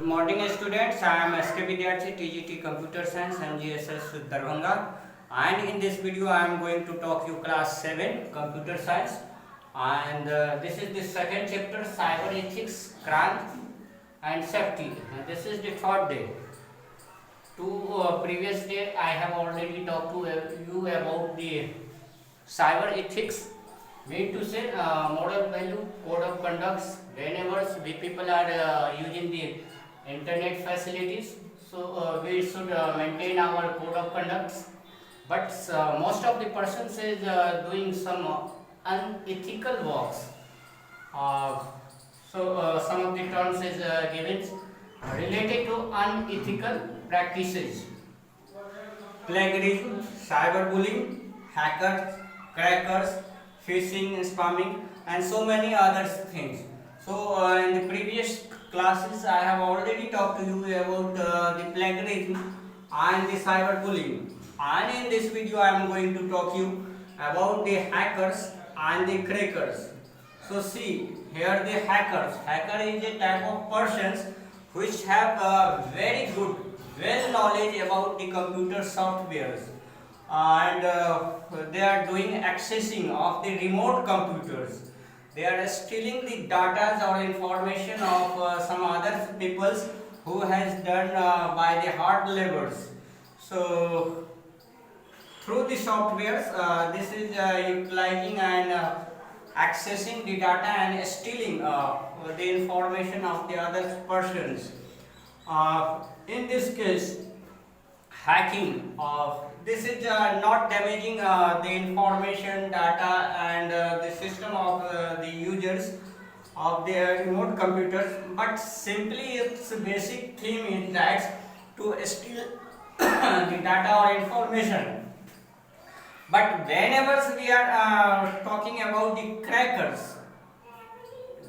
morning students, I am SK Vidyarthi, TGT Computer Science, MGSS Darbhanga, and in this video I am going to talk you class 7 Computer Science, and this is the second chapter, Cyber Ethics, Crime and Safety, and this is the third day. Previous day I have already talked to you about the cyber ethics, mean to say moral value, code of conducts. Whenever we people are using the internet facilities, so we should maintain our code of conducts. But most of the persons is doing some unethical works. Some of the terms is given related to unethical practices: plagiarism, cyberbullying, hackers, crackers, phishing, spamming, and so many other things. So in the previous classes I have already talked to you about the plagiarism and the cyberbullying, and in this video I am going to talk you about the hackers and the crackers. So see here, the hackers. Hacker is a type of persons which have very good well knowledge about the computer softwares, and they are doing accessing of the remote computers. They are stealing the data or information of some other peoples who has done by the hard labors. So through the softwares, this is utilizing and accessing the data and stealing the information of the other persons. In this case, hacking, this is not damaging the information, data, and the system of the users of their remote computers, but simply its basic theme is that to steal the data or information. But whenever we are talking about the crackers,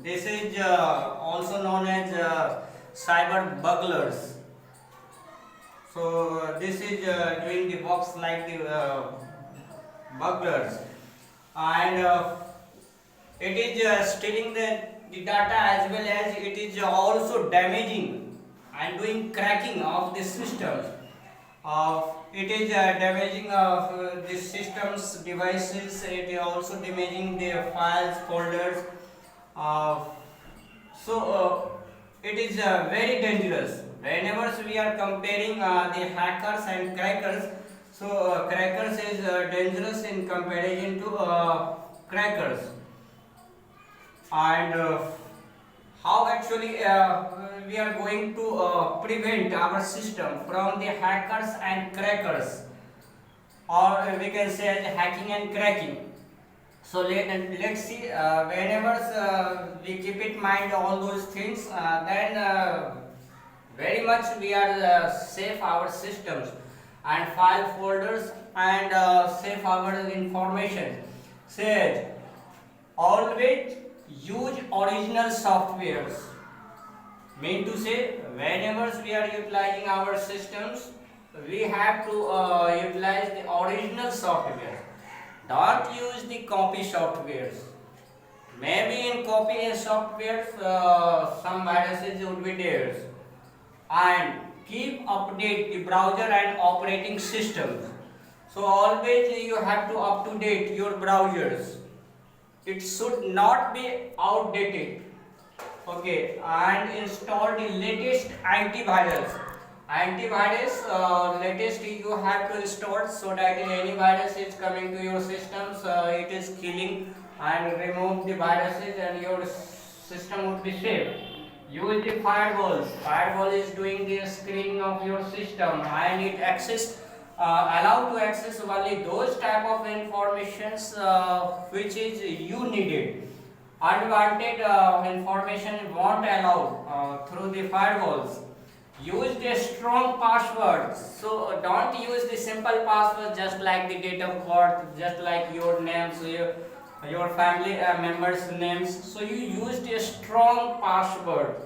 this is also known as cyber burglars. So this is doing the works like the burglars, and it is stealing the data, as well as it is also damaging and doing cracking of the systems. It is damaging of the systems, devices. It is also damaging the files, folders. It is very dangerous. Whenever we are comparing the hackers and crackers, so crackers is dangerous in comparison to crackers. And how actually we are going to prevent our system from the hackers and crackers, or we can say as hacking and cracking. So let's see, whenever we keep in mind all those things, then very much we are safe our systems and file folders, and save our information. Says always use original softwares. Mean to say, whenever we are utilizing our systems, we have to utilize the original software. Don't use the copy softwares. Maybe in copy softwares some viruses would be there. And keep update the browser and operating systems. So always you have to up to date your browsers. It should not be outdated. Okay, and install the latest antivirus. Latest you have to install, so that any virus is coming to your systems, it is killing and remove the viruses, and your system would be safe. Use the firewalls. Firewall is doing the screening of your system, and it allow to access only those type of informations which is you needed. Unwanted information won't allow through the firewalls. Use the strong passwords. So don't use the simple password, just like the date of birth, just like your names, your family members' names. So you use the strong password,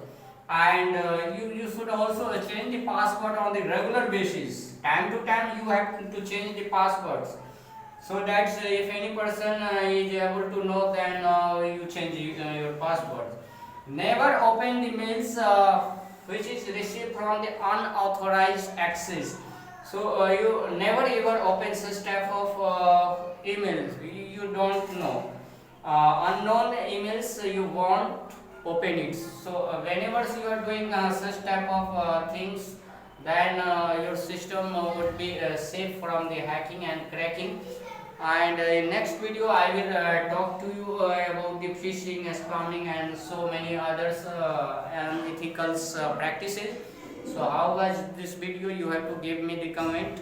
and you should also change the password on the regular basis. Time to time you have to change the passwords, so that if any person is able to know, then you change your password. Never open the mails which is from the unauthorized access. So you never ever open such type of emails. You don't know unknown emails. You won't open it. So whenever you are doing such type of things, then your system would be safe from the hacking and cracking. And in next video I will talk to you about the phishing, spamming and so many others unethical practices. So how was this video? You have to give me the comment.